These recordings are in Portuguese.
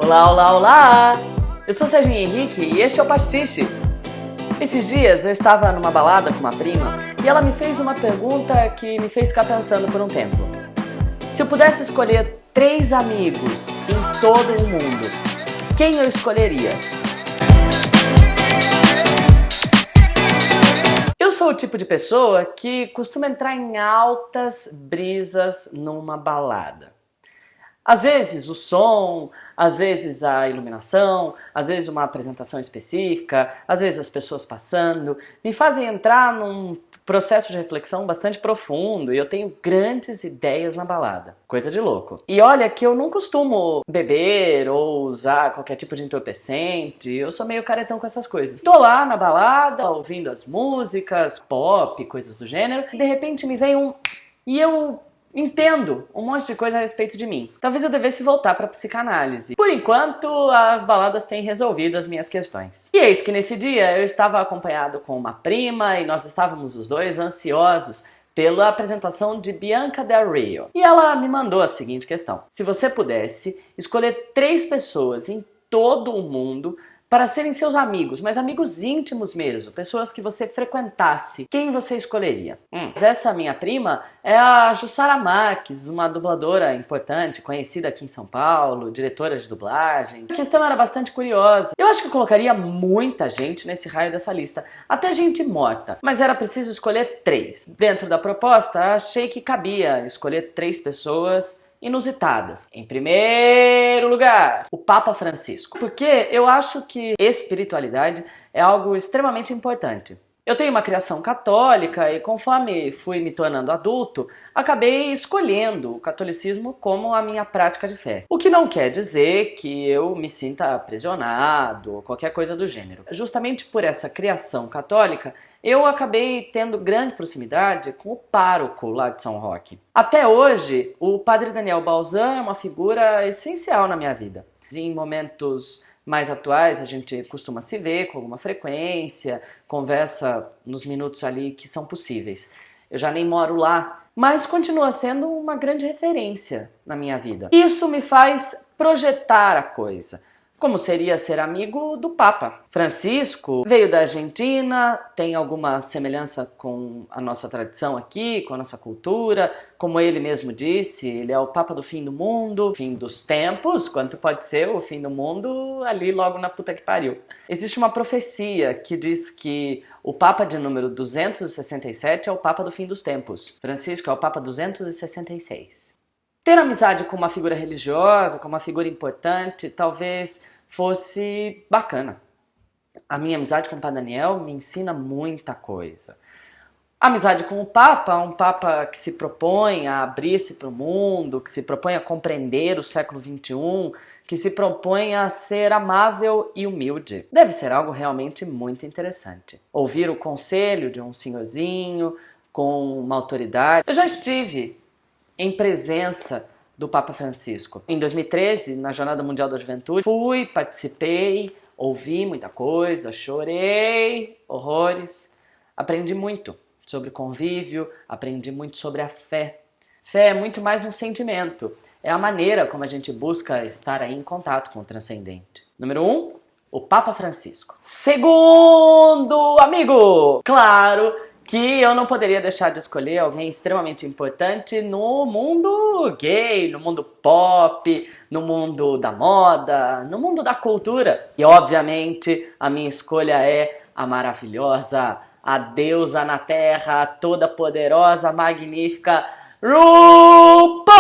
Olá, olá, olá! Eu sou Serginho Henrique e este é o Pastiche. Esses dias eu estava numa balada com uma prima e ela me fez uma pergunta que me fez ficar pensando por um tempo. Se eu pudesse escolher 3 amigos em todo o mundo, quem eu escolheria? Eu sou o tipo de pessoa que costuma entrar em altas brisas numa balada. Às vezes o som, às vezes a iluminação, às vezes uma apresentação específica, às vezes as pessoas passando, me fazem entrar num processo de reflexão bastante profundo e eu tenho grandes ideias na balada. Coisa de louco. E olha que eu não costumo beber ou usar qualquer tipo de entorpecente, eu sou meio caretão com essas coisas. Tô lá na balada, ouvindo as músicas, pop, coisas do gênero, e de repente me vem um... E eu entendo um monte de coisa a respeito de mim. Talvez eu devesse voltar para psicanálise. Por enquanto, as baladas têm resolvido as minhas questões. E eis que nesse dia eu estava acompanhado com uma prima e nós estávamos os dois ansiosos pela apresentação de Bianca Del Rio. E ela me mandou a seguinte questão: se você pudesse escolher 3 pessoas em todo o mundo para serem seus amigos, mas amigos íntimos mesmo, pessoas que você frequentasse, quem você escolheria? Essa minha prima é a Jussara Marques, uma dubladora importante, conhecida aqui em São Paulo, diretora de dublagem. A questão era bastante curiosa. Eu acho que eu colocaria muita gente nesse raio dessa lista, até gente morta, mas era preciso escolher 3. Dentro da proposta, achei que cabia escolher 3 pessoas inusitadas. Em primeiro lugar, o Papa Francisco, porque eu acho que espiritualidade é algo extremamente importante. Eu tenho uma criação católica e conforme fui me tornando adulto, acabei escolhendo o catolicismo como a minha prática de fé. O que não quer dizer que eu me sinta aprisionado ou qualquer coisa do gênero. Justamente por essa criação católica, eu acabei tendo grande proximidade com o pároco lá de São Roque. Até hoje, o padre Daniel Balzan é uma figura essencial na minha vida. Em momentos mais atuais, a gente costuma se ver com alguma frequência, conversa nos minutos ali que são possíveis. Eu já nem moro lá, mas continua sendo uma grande referência na minha vida. Isso me faz projetar a coisa. Como seria ser amigo do Papa? Francisco veio da Argentina, tem alguma semelhança com a nossa tradição aqui, com a nossa cultura. Como ele mesmo disse, ele é o Papa do fim do mundo, fim dos tempos, quanto pode ser o fim do mundo ali logo na puta que pariu. Existe uma profecia que diz que o Papa de número 267 é o Papa do fim dos tempos. Francisco é o Papa 266. Ter amizade com uma figura religiosa, com uma figura importante, talvez fosse bacana. A minha amizade com o Padre Daniel me ensina muita coisa. A amizade com o Papa, um Papa que se propõe a abrir-se para o mundo, que se propõe a compreender o século XXI, que se propõe a ser amável e humilde. Deve ser algo realmente muito interessante. Ouvir o conselho de um senhorzinho com uma autoridade. Eu já estive em presença do Papa Francisco. Em 2013, na Jornada Mundial da Juventude, fui, participei, ouvi muita coisa, chorei horrores, aprendi muito sobre convívio, aprendi muito sobre a fé. Fé é muito mais um sentimento, é a maneira como a gente busca estar aí em contato com o transcendente. Número 1, o Papa Francisco. Segundo amigo, claro que eu não poderia deixar de escolher alguém extremamente importante no mundo gay, no mundo pop, no mundo da moda, no mundo da cultura. E obviamente a minha escolha é a maravilhosa, a deusa na terra, a toda poderosa, magnífica RuPaul!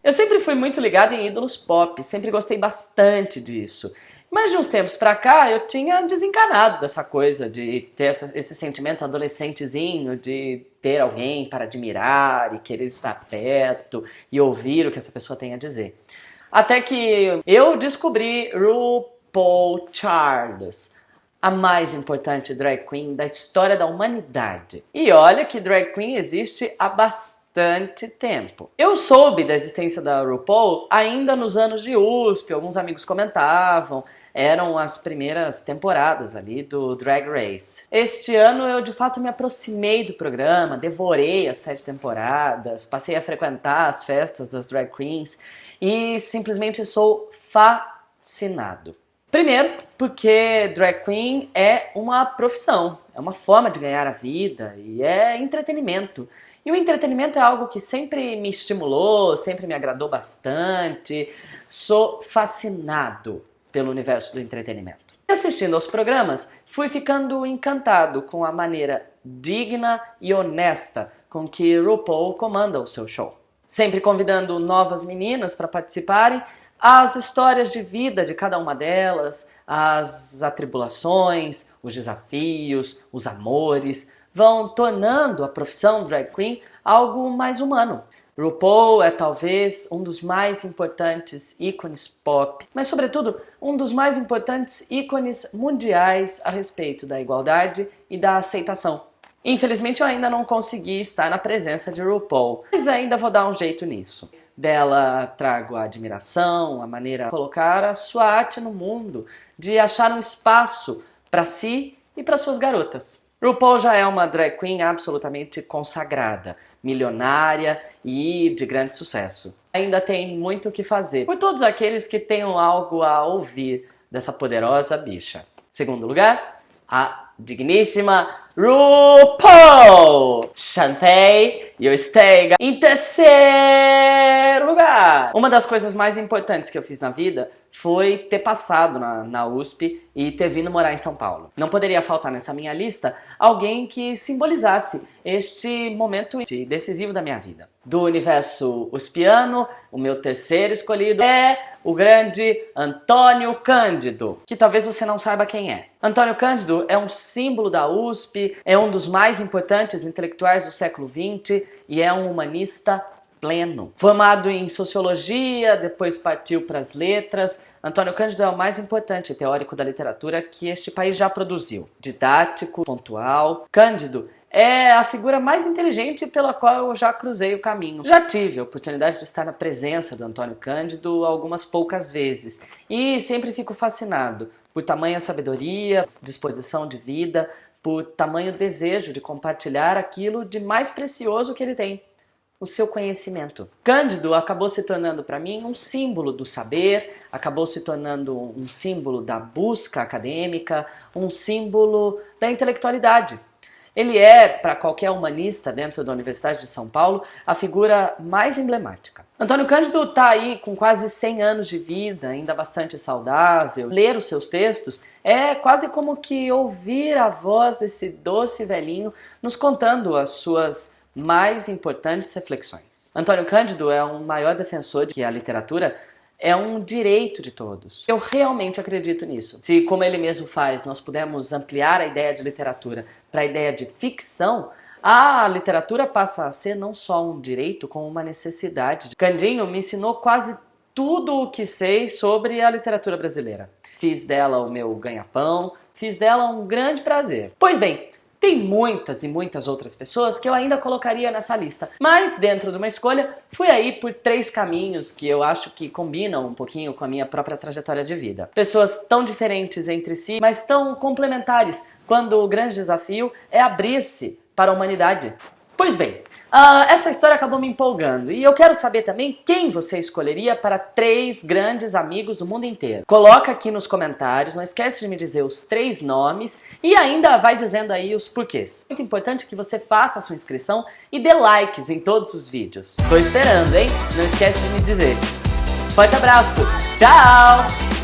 Eu sempre fui muito ligada em ídolos pop, sempre gostei bastante disso. Mas de uns tempos pra cá eu tinha desencanado dessa coisa de ter esse sentimento adolescentezinho de ter alguém para admirar e querer estar perto e ouvir o que essa pessoa tem a dizer. Até que eu descobri RuPaul Charles, a mais importante drag queen da história da humanidade. E olha que drag queen existe há bastante tempo. Eu soube da existência da RuPaul ainda nos anos de USP, alguns amigos comentavam. Eram as primeiras temporadas ali do Drag Race. Este ano eu de fato me aproximei do programa, devorei as 7 temporadas, passei a frequentar as festas das drag queens e simplesmente sou fascinado. Primeiro, porque drag queen é uma profissão, é uma forma de ganhar a vida e é entretenimento. E o entretenimento é algo que sempre me estimulou, sempre me agradou bastante. Sou fascinado pelo universo do entretenimento. Assistindo aos programas, fui ficando encantado com a maneira digna e honesta com que RuPaul comanda o seu show. Sempre convidando novas meninas para participarem, as histórias de vida de cada uma delas, as atribulações, os desafios, os amores, vão tornando a profissão drag queen algo mais humano. RuPaul é talvez um dos mais importantes ícones pop, mas sobretudo um dos mais importantes ícones mundiais a respeito da igualdade e da aceitação. Infelizmente eu ainda não consegui estar na presença de RuPaul, mas ainda vou dar um jeito nisso. Dela trago a admiração, a maneira de colocar a sua arte no mundo, de achar um espaço para si e para suas garotas. RuPaul já é uma drag queen absolutamente consagrada, milionária e de grande sucesso. Ainda tem muito o que fazer por todos aqueles que tenham algo a ouvir dessa poderosa bicha. Segundo lugar, a digníssima RuPaul! Chantei e eu stay em terceiro lugar! Uma das coisas mais importantes que eu fiz na vida foi ter passado na USP e ter vindo morar em São Paulo. Não poderia faltar nessa minha lista alguém que simbolizasse este momento decisivo da minha vida. Do universo uspiano, o meu terceiro escolhido é o grande Antônio Cândido, que talvez você não saiba quem é. Antônio Cândido é um símbolo da USP, é um dos mais importantes intelectuais do século XX e é um humanista pleno. Formado em sociologia, depois partiu para as letras, Antônio Cândido é o mais importante teórico da literatura que este país já produziu. Didático, pontual. Cândido é a figura mais inteligente pela qual eu já cruzei o caminho. Já tive a oportunidade de estar na presença do Antônio Cândido algumas poucas vezes e sempre fico fascinado por tamanha sabedoria, disposição de vida, por tamanho desejo de compartilhar aquilo de mais precioso que ele tem. O seu conhecimento. Cândido acabou se tornando para mim um símbolo do saber, acabou se tornando um símbolo da busca acadêmica, um símbolo da intelectualidade. Ele é, para qualquer humanista dentro da Universidade de São Paulo, a figura mais emblemática. Antônio Cândido está aí com quase 100 anos de vida, ainda bastante saudável. Ler os seus textos é quase como que ouvir a voz desse doce velhinho nos contando as suas mais importantes reflexões. Antônio Cândido é um maior defensor de que a literatura é um direito de todos. Eu realmente acredito nisso. Se, como ele mesmo faz, nós pudermos ampliar a ideia de literatura para a ideia de ficção, a literatura passa a ser não só um direito, como uma necessidade. Candinho me ensinou quase tudo o que sei sobre a literatura brasileira. Fiz dela o meu ganha-pão, fiz dela um grande prazer. Pois bem, tem muitas e muitas outras pessoas que eu ainda colocaria nessa lista, mas dentro de uma escolha, fui aí por 3 caminhos que eu acho que combinam um pouquinho com a minha própria trajetória de vida. Pessoas tão diferentes entre si, mas tão complementares, quando o grande desafio é abrir-se para a humanidade. Pois bem, essa história acabou me empolgando e eu quero saber também quem você escolheria para 3 grandes amigos do mundo inteiro. Coloca aqui nos comentários, não esquece de me dizer os 3 nomes e ainda vai dizendo aí os porquês. Muito importante que você faça a sua inscrição e dê likes em todos os vídeos. Tô esperando, hein? Não esquece de me dizer. Forte abraço, tchau!